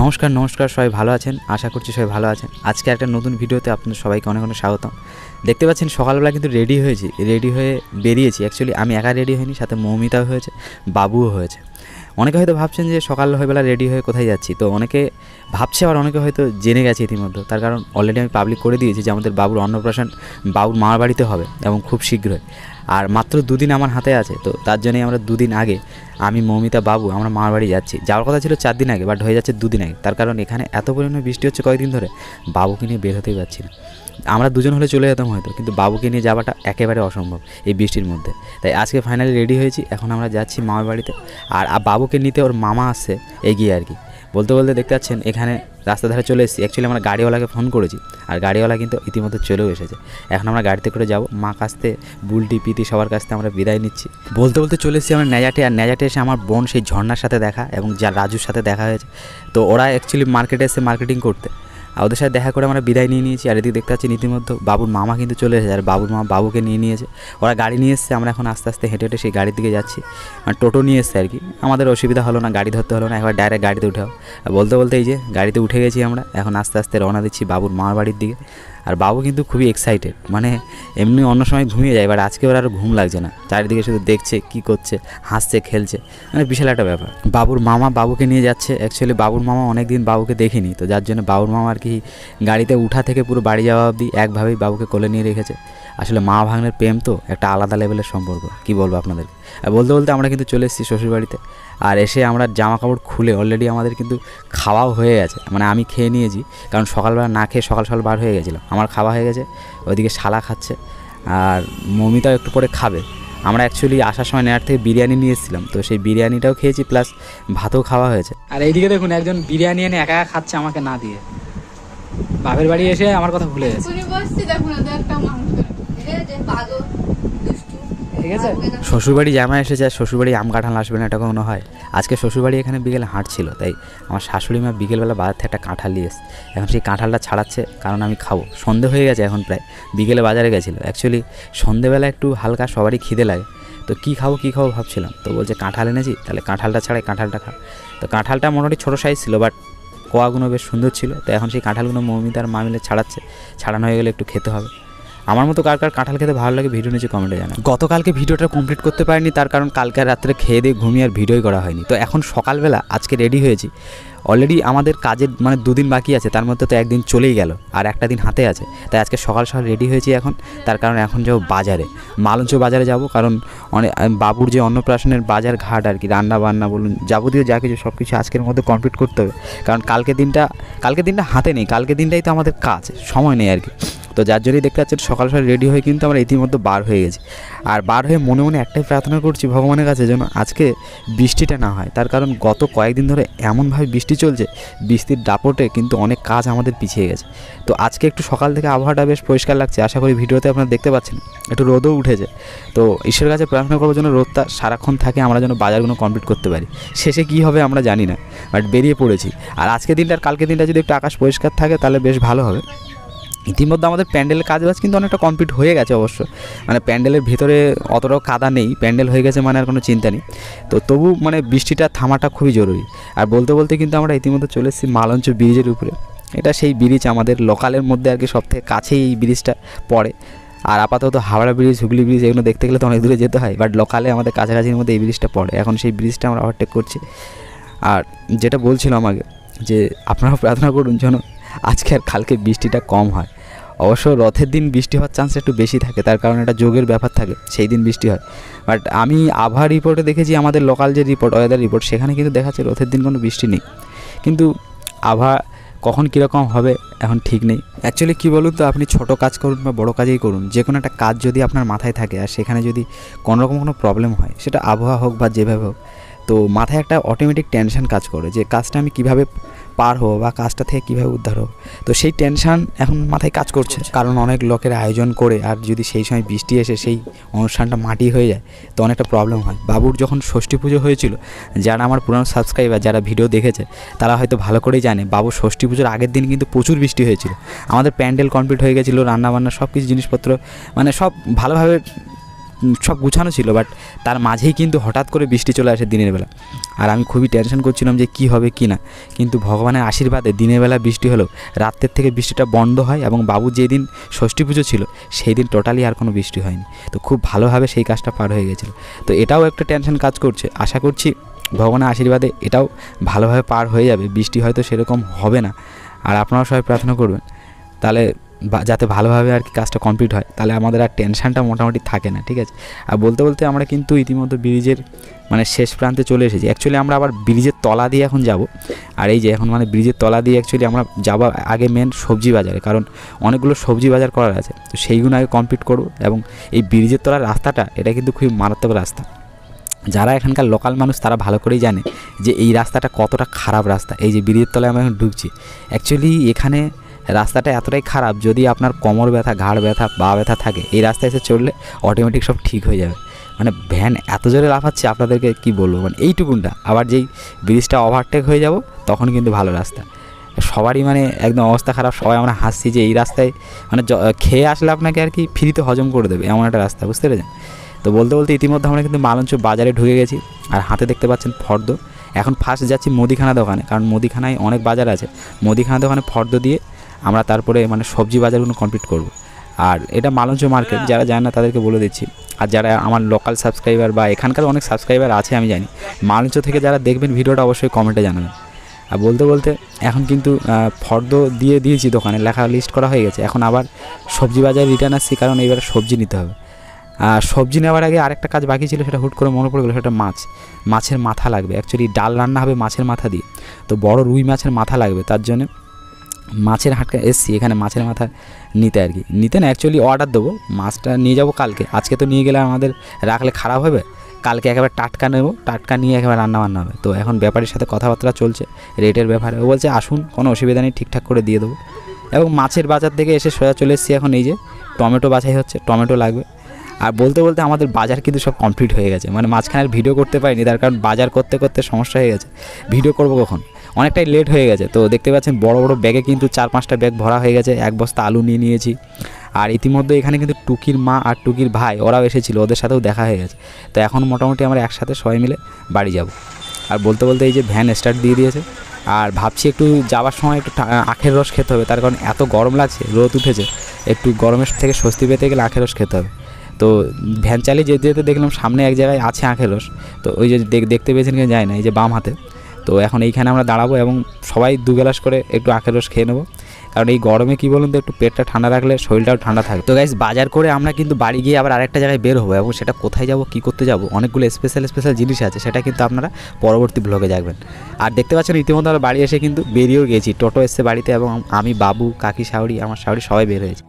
নমস্কার নমস্কার, সবাই ভালো আছেন, আশা করছি সবাই ভালো আছেন। আজকে একটা নতুন ভিডিওতে আপনাদের সবাইকে অনেক অনেক স্বাগতম। দেখতে পাচ্ছেন সকালবেলা কিন্তু রেডি হয়ে বেরিয়েছি। অ্যাকচুয়ালি আমি একা রেডি হইনি, সাথে মৌমিতাও হয়েছে, বাবুও হয়েছে। অনেকে হয়তো ভাবছেন যে সকালবেলা রেডি হয়ে কোথায় যাচ্ছি, তো অনেকে ভাবছে, আবার অনেকে হয়তো জেনে গেছে ইতিমধ্যে। তার কারণ অলরেডি আমি পাবলিক করে দিয়েছি যে আমাদের বাবুর অন্নপ্রাশন বাবুর মামার বাড়িতে হবে এবং খুব শীঘ্রই। আর মাত্র দুদিন আমার হাতে আছে, তো তার জন্যই আমরা দুদিন আগে আমি মৌমিতা বাবু আমরা মামার বাড়ি যাচ্ছি। যাওয়ার কথা ছিল 4 দিন আগে, বাট হয়ে যাচ্ছে 2 দিন আগে। তার কারণ এখানে এত পরিমাণে বৃষ্টি হচ্ছে কয়েকদিন ধরে, বাবুকে নিয়ে বের হতেই পারছি না। আমরা দুজন হলে চলে যেতাম হয়তো, কিন্তু বাবুকে নিয়ে যাওয়াটা একেবারে অসম্ভব এই বৃষ্টির মধ্যে। তাই আজকে ফাইনালি রেডি হয়েছি, এখন আমরা যাচ্ছি মামার বাড়িতে। আর বাবুকে নিতে ওর মামা আসছে এগিয়ে আর কি। বলতে বলতে দেখতে পাচ্ছেন এখানে রাস্তা ধারে চলে এসেছি। অ্যাকচুয়ালি আমরা গাড়িওয়ালাকে ফোন করেছি, আর গাড়িওয়ালা কিন্তু ইতিমধ্যে চলেও এসেছে। এখন আমরা গাড়িতে করে যাব, মা কাছতে বুলটি পিতি সবার কাছ থেকে আমরা বিদায় নিচ্ছি। বলতে বলতে চলে এসেছি আমরা নেজাটে। আর নেজাটে এসে আমার বোন সেই ঝর্ণার সাথে দেখা এবং যা রাজুর সাথে দেখা হয়েছে। তো ওরা অ্যাকচুয়ালি মার্কেটে এসে মার্কেটিং করতে, আর ওদের সাথে দেখা করে আমরা বিদায় নিয়ে নিয়েছি। আর এদিকে দেখতে পাচ্ছি ইতিমধ্যে বাবুর মামা কিন্তু চলে এসেছে, আর বাবুর মামা বাবুকে নিয়ে নিয়েছে। ওরা গাড়ি নিয়ে এসছে, আমরা এখন আস্তে আস্তে হেঁটে হেঁটে সেই গাড়ির দিকে যাচ্ছি। মানে টোটো নিয়ে এসছে আর কি, আমাদের অসুবিধা হলো না, গাড়ি ধরতে হলো না, একবার ডাইরেক্ট গাড়িতে উঠাও। আর বলতে বলতে এই যে গাড়িতে উঠে গেছি আমরা, এখন আস্তে আস্তে রওনা দিচ্ছি বাবুর মামার বাড়ির দিকে। আর বাবু কিন্তু খুবই এক্সাইটেড, মানে এমনি অন্য সময় ঘুমিয়ে যায়, এবার আজকে ওর আর ঘুম লাগছে না, চারিদিকে শুধু দেখছে কী করছে, হাসছে খেলছে, মানে বিশাল একটা ব্যাপার। বাবুর মামা বাবুকে নিয়ে যাচ্ছে। অ্যাকচুয়ালি বাবুর মামা অনেক দিন বাবুকে দেখিনি, তো যার জন্য বাবুর মামা আর কি গাড়িতে উঠা থেকে পুরো বাড়ি যাওয়া অবধি একভাবেই বাবুকে কোলে নিয়ে রেখেছে। আসলে মা ভাগ্নের প্রেম তো একটা আলাদা লেভেলের সম্পর্ক, কি বলবো আপনাদের। আর বলতে বলতে আমরা কিন্তু চলে এসেছি শ্বশুরবাড়িতে। আর এসে আমরা জামা কাপড় খুলে অলরেডি আমাদের কিন্তু খাওয়াও হয়ে গেছে, মানে আমি খেয়ে নিয়েছি, কারণ সকালবেলা না খেয়ে সকাল সকাল বার হয়ে গেছিলাম। আমার খাওয়া হয়ে গেছে, ওইদিকে শালা খাচ্ছে, আর মৌমিতাও একটু পরে খাবে। আমরা অ্যাকচুয়ালি আসার সময় নেয়ার থেকে বিরিয়ানি নিয়ে এসেছিলাম, তো সেই বিরিয়ানিটাও খেয়েছি, প্লাস ভাতও খাওয়া হয়েছে। আর এইদিকে দেখুন একজন বিরিয়ানি এনে একা একা খাচ্ছে আমাকে না দিয়ে। বাপের বাড়ি এসে আমার কথা ভুলে গেছে। ঠিক আছে, শ্বশুরবাড়ি জামা এসেছে, আর শ্বশুরবাড়ি আম কাঁঠাল আসবে না, এটা কখনো হয়? আজকে শ্বশুরবাড়ি এখানে বিকেলে হাট ছিল, তাই আমার শাশুড়ি মা বিকেলবেলা বাজার থেকে একটা কাঁঠাল নিয়ে এসছে। এখন সেই কাঁঠালটা ছাড়াচ্ছে, কারণ আমি খাবো। সন্ধে হয়ে গেছে এখন প্রায়, বিকেলে বাজারে গেছিলো। অ্যাকচুয়ালি সন্ধেবেলা একটু হালকা সবারই খিদে লাগে, তো কী খাবো ভাবছিলাম, তো বলছে কাঁঠাল এনেছি, তাহলে কাঁঠালটা ছাড়াই কাঁঠালটা খা। তো কাঁঠালটা মোটামুটি ছোটো সাইজ ছিল, বাট কোয়াগুলো বেশ সুন্দর ছিল। তো এখন সেই কাঁঠালগুলো মৌমিতা আর মা মিলে ছাড়াচ্ছে, ছাড়ানো হয়ে গেলে একটু খেতে হবে। আমার মতো কার কার কাঁঠাল খেতে ভালো লাগে ভিডিও নিচে কমেন্টে জানান। গতকালকে ভিডিওটা কমপ্লিট করতে পারিনি, তার কারণ কালকে রাত্রে খেয়ে দিয়ে ঘুমিয়ে আর ভিডিওই করা হয়নি। তো এখন সকালবেলা আজকে রেডি হয়েছি। অলরেডি আমাদের কাজের মানে 2 দিন বাকি আছে, তার মধ্যে তো একদিন চলেই গেল, আর একটা দিন হাতে আছে। তাই আজকে সকাল সকাল রেডি হয়েছি এখন, তার কারণ এখন যাবো বাজারে, মালঞ্চ বাজারে যাব। কারণ বাবুর যে অন্নপ্রাশনের বাজার ঘাট আর কি, রান্না বান্না বলুন, যাবতীয় যা কিছু সব কিছু আজকের মধ্যে কমপ্লিট করতে হবে। কারণ কালকে দিনটা হাতে নেই, কালকে দিনটাই তো আমাদের কাজ, সময় নেই আর কি। তো যার জন্যই দেখতে পাচ্ছেন সকাল সকাল রেডি হয়ে কিন্তু আমরা ইতিমধ্যে বার হয়ে গেছি। আর বার হয়ে মনে মনে একটাই প্রার্থনা করছি ভগবানের কাছে, যেন আজকে বৃষ্টিটা না হয়। তার কারণ গত কয়েকদিন ধরে এমনভাবে বৃষ্টি চলছে, বৃষ্টির দাপটে কিন্তু অনেক কাজ আমাদের পিছিয়ে গেছে। তো আজকে একটু সকাল থেকে আবহাওয়াটা বেশ পরিষ্কার লাগছে, আশা করি ভিডিওতে আপনারা দেখতে পাচ্ছেন, একটু রোদও উঠেছে। তো ঈশ্বরের কাছে প্রার্থনা করবো যেন রোদটা সারাক্ষণ থাকে, আমরা যেন বাজারগুলো কমপ্লিট করতে পারি। শেষে কী হবে আমরা জানি না, বাট বেরিয়ে পড়েছি। আর আজকে দিনটা আর কালকে দিনটা যদি একটু আকাশ পরিষ্কার থাকে তাহলে বেশ ভালো হবে। ইতিমধ্যে আমাদের প্যান্ডেলের কাজবাজ কিন্তু অনেকটা কমপ্লিট হয়ে গেছে অবশ্য, মানে প্যান্ডেলের ভিতরে অতটাও কাদা নেই, প্যান্ডেল হয়ে গেছে মানে আর কোনো চিন্তা নেই। তো তবু মানে বৃষ্টিটা থামাটা খুবই জরুরি। আর বলতে বলতে কিন্তু আমরা ইতিমধ্যে চলে এসেছি মালঞ্চ ব্রিজের উপরে। এটা সেই ব্রিজ আমাদের লোকালের মধ্যে আর কি সবথেকে কাছেই এই ব্রিজটা পড়ে। আর আপাতত হাওড়া ব্রিজ, হুগলি ব্রিজ এগুলো দেখতে গেলে তো অনেক দূরে যেতে হয়, বাট লোকালে আমাদের কাছাকাছির মধ্যে এই ব্রিজটা পড়ে। এখন সেই ব্রিজটা আমরা ওভারটেক করছি। আর যেটা বলছিলাম আমাকে, যে আপনারাও প্রার্থনা করুন যেন আজকে আর কালকে বৃষ্টিটা কম হয়। অবশ্য রথের দিন বৃষ্টি হওয়ার চান্স একটু বেশি থাকে, তার কারণ একটা যোগের ব্যাপার থাকে, সেই দিন বৃষ্টি হয়। বাট আমি আবহাওয়া রিপোর্টে দেখেছি, আমাদের লোকাল যে রিপোর্ট, ওয়েদার রিপোর্ট, সেখানে কিন্তু দেখাচ্ছে রথের দিন কোনো বৃষ্টি নেই। কিন্তু আবহাওয়া কখন কীরকম হবে এখন ঠিক নেই। অ্যাকচুয়ালি কী বলুন তো, আপনি ছোটো কাজ করুন বা বড়ো কাজই করুন, যে কোনো একটা কাজ যদি আপনার মাথায় থাকে আর সেখানে যদি কোনোরকম কোনো প্রবলেম হয়, সেটা আবহাওয়া হোক বা যেভাবে হোক, তো মাথায় একটা অটোমেটিক টেনশন কাজ করে যে কাজটা আমি কীভাবে পার হবো বা কাজটা থেকে কীভাবে উদ্ধার হবো। তো সেই টেনশান এখন মাথায় কাজ করছে, কারণ অনেক লোকের আয়োজন করে আর যদি সেই সময় বৃষ্টি এসে সেই অনুষ্ঠানটা মাটি হয়ে যায়, তো অনেকটা প্রবলেম হয়। বাবুর যখন ষষ্ঠী পুজো হয়েছিল, যারা আমার পুরানো সাবস্ক্রাইবার, যারা ভিডিও দেখেছে, তারা হয়তো ভালো করেই জানে বাবুর ষষ্ঠী পুজোর আগের দিন কিন্তু প্রচুর বৃষ্টি হয়েছিল। আমাদের প্যান্ডেল কমপ্লিট হয়ে গেছিলো, রান্নাবান্না সব কিছু জিনিসপত্র মানে সব ভালোভাবে সব গুছানো ছিল, বাট তার মাঝেই কিন্তু হঠাৎ করে বৃষ্টি চলে আসে দিনের বেলা। আর আমি খুবই টেনশন করছিলাম যে কী হবে কি না, কিন্তু ভগবানের আশীর্বাদে দিনের বেলা বৃষ্টি হলেও রাতের থেকে বৃষ্টিটা বন্ধ হয়, এবং বাবুর যেই দিন ষষ্ঠী পুজো ছিল সেই দিন টোটালি আর কোনো বৃষ্টি হয়নি। তো খুব ভালোভাবে সেই কাজটা পার হয়ে গেছিলো। তো এটাও একটা টেনশন কাজ করছে, আশা করছি ভগবানের আশীর্বাদে এটাও ভালোভাবে পার হয়ে যাবে। বৃষ্টি হয়তো সেরকম হবে না, আর আপনারাও সবাই প্রার্থনা করবেন তাহলে যাতে ভালোভাবে আর কি কাজটা কমপ্লিট হয়, তাহলে আমাদের আর টেনশানটা মোটামুটি থাকে না, ঠিক আছে। আর বলতে বলতে আমরা কিন্তু ইতিমধ্যে ব্রিজের মানে শেষ প্রান্তে চলে এসেছি। অ্যাকচুয়ালি আমরা আবার ব্রিজের তলা দিয়ে এখন যাব, আর এই যে এখন মানে ব্রিজের তলা দিয়ে অ্যাকচুয়ালি আমরা যাবো আগে মেন সবজি বাজারে, কারণ অনেকগুলো সবজি বাজার করার আছে, তো সেইগুলো আগে কমপ্লিট করব। এবং এই ব্রিজের তলার রাস্তাটা এটা কিন্তু খুবই মারাত্মক রাস্তা। যারা এখানকার লোকাল মানুষ তারা ভালো করেই জানে যে এই রাস্তাটা কতটা খারাপ রাস্তা। এই যে ব্রিজের তলায় আমরা এখন ঢুকছি, অ্যাকচুয়ালি এখানে রাস্তাটা এতটাই খারাপ, যদি আপনার কোমর ব্যথা, ঘাড় ব্যথা, পা ব্যথা থাকে এই রাস্তায় এসে চললে অটোমেটিক সব ঠিক হয়ে যাবে। মানে ভ্যান এত জোরে লাফাচ্ছে আপনাদেরকে কি বলবো, মানে এইটুকুনটা। আবার যেই ব্রিজটা ওভারটেক হয়ে যাব তখন কিন্তু ভালো রাস্তা। সবারই মানে একদম অবস্থা খারাপ, সবাই আমরা হাসছি যে এই রাস্তায় মানে খেয়ে আসলে আপনাকে আর কি ফ্রিতে হজম করে দেবে এমন একটা রাস্তা, বুঝতে পেরেছেন। তো বলতে বলতে ইতিমধ্যে আমরা কিন্তু মালঞ্চ বাজারে ঢুকে গেছি, আর হাতে দেখতে পাচ্ছেন ফর্দ। এখন ফার্স্ট যাচ্ছি মুদিখানা দোকানে, কারণ মুদিখানায় অনেক বাজার আছে। মুদিখানা দোকানে ফর্দ দিয়ে আমরা তারপরে মানে সবজি বাজারগুলো কমপ্লিট করব। আর এটা মালঞ্চ মার্কেট, যারা জানে না তাদেরকে বলে দিচ্ছি। আর যারা আমার লোকাল সাবস্ক্রাইবার বা এখানকার অনেক সাবস্ক্রাইবার আছে আমি জানি, মালঞ্চ থেকে যারা দেখবেন ভিডিওটা অবশ্যই কমেন্টে জানাবেন। আর বলতে বলতে এখন কিন্তু ফর্দ দিয়ে দিয়েছি দোকানে, লেখা লিস্ট করা হয়ে গেছে। এখন আবার সবজি বাজারে রিটার্ন আসছি, কারণ এইবারে সবজি নিতে হবে। সবজি নেওয়ার আগে আরেকটা কাজ বাকি ছিল, সেটা হুট করে মনে পড়ে গেলো, সেটা মাছের মাথা লাগবে। অ্যাকচুয়ালি ডাল রান্না হবে মাছের মাথা দিয়ে, তো বড় রুই মাছের মাথা লাগবে। তার জন্য মাছের হাটকে এসছি এখানে মাছের মাথা নিতে, আর কি নিতে না, অ্যাকচুয়ালি অর্ডার দেবো। মাছটা নিয়ে যাব কালকে, আজকে তো নিয়ে গেলে আমাদের রাখলে খারাপ হবে। কালকে একেবারে টাটকা নেব, টাটকা নিয়ে একেবারে রান্নাবান্না হবে। তো এখন ব্যাপারীর সাথে কথাবার্তা চলছে রেটের ব্যাপারে, ও বলছে আসুন, কোনো অসুবিধা নেই, ঠিকঠাক করে দিয়ে দেবো। এবং মাছের বাজার থেকে এসে সোজা চলে এসেছি এখন এই যে টমেটো বাছাই হচ্ছে, টমেটো লাগবে। আর বলতে বলতে আমাদের বাজার কিন্তু সব কমপ্লিট হয়ে গেছে, মানে মাঝখানে ভিডিও করতে পারিনি, তার কারণ বাজার করতে করতে সমস্যা হয়ে গেছে। ভিডিও করবো কখন, অনেকটাই লেট হয়ে গেছে। তো দেখতে পাচ্ছেন বড় বড় ব্যাগে কিন্তু 4-5টা ব্যাগ ভরা হয়ে গেছে, 1 বস্তা আলু নিয়ে নিয়েছি। আর ইতিমধ্যে এখানে কিন্তু টুকির মা আর টুকির ভাই ওরাও এসেছিলো, ওদের সাথেও দেখা হয়ে গেছে। তো এখন মোটামুটি আমরা একসাথে সবাই মিলে বাড়ি যাব। আর বলতে বলতে এই যে ভ্যান স্টার্ট দিয়ে দিয়েছে, আর ভাবছি একটু যাওয়ার সময় একটু আখের রস খেতে হবে, তার কারণ এত গরম লাগছে, রোদ উঠেছে, একটু গরমের থেকে স্বস্তি পেতে গেলে আখের রস খেতে হবে। তো ভ্যান চালিয়ে যেতে যেতে দেখলাম সামনে এক জায়গায় আছে আখের রস, তো ওই যে দেখতে পেয়েছেন কি যায় না, এই যে বাম হাতে। তো এখন এইখানে আমরা দাঁড়াবো এবং সবাই 2 গ্লাস করে একটু আখের রস খেয়ে নেবো, কারণ এই গরমে কী বলুন তো একটু পেটটা ঠান্ডা রাখলে শরীরটাও ঠান্ডা থাকে। তো গাইস বাজার করে আমরা কিন্তু বাড়ি গিয়ে আবার আরেকটা জায়গায় বের হবো, এবং সেটা কোথায় যাব, কী করতে যাব, অনেকগুলো স্পেশাল জিনিস আছে, সেটা কিন্তু আপনারা পরবর্তী ব্লগে দেখবেন। আর দেখতে পাচ্ছেন ইতিমধ্যে আমরা বাড়ি এসে কিন্তু বেরিয়েও গেছি, টোটো এসছে বাড়িতে, এবং আমি, বাবু, কাকি, শাওরি, আমার শাওরি সবাই বের হয়েছে।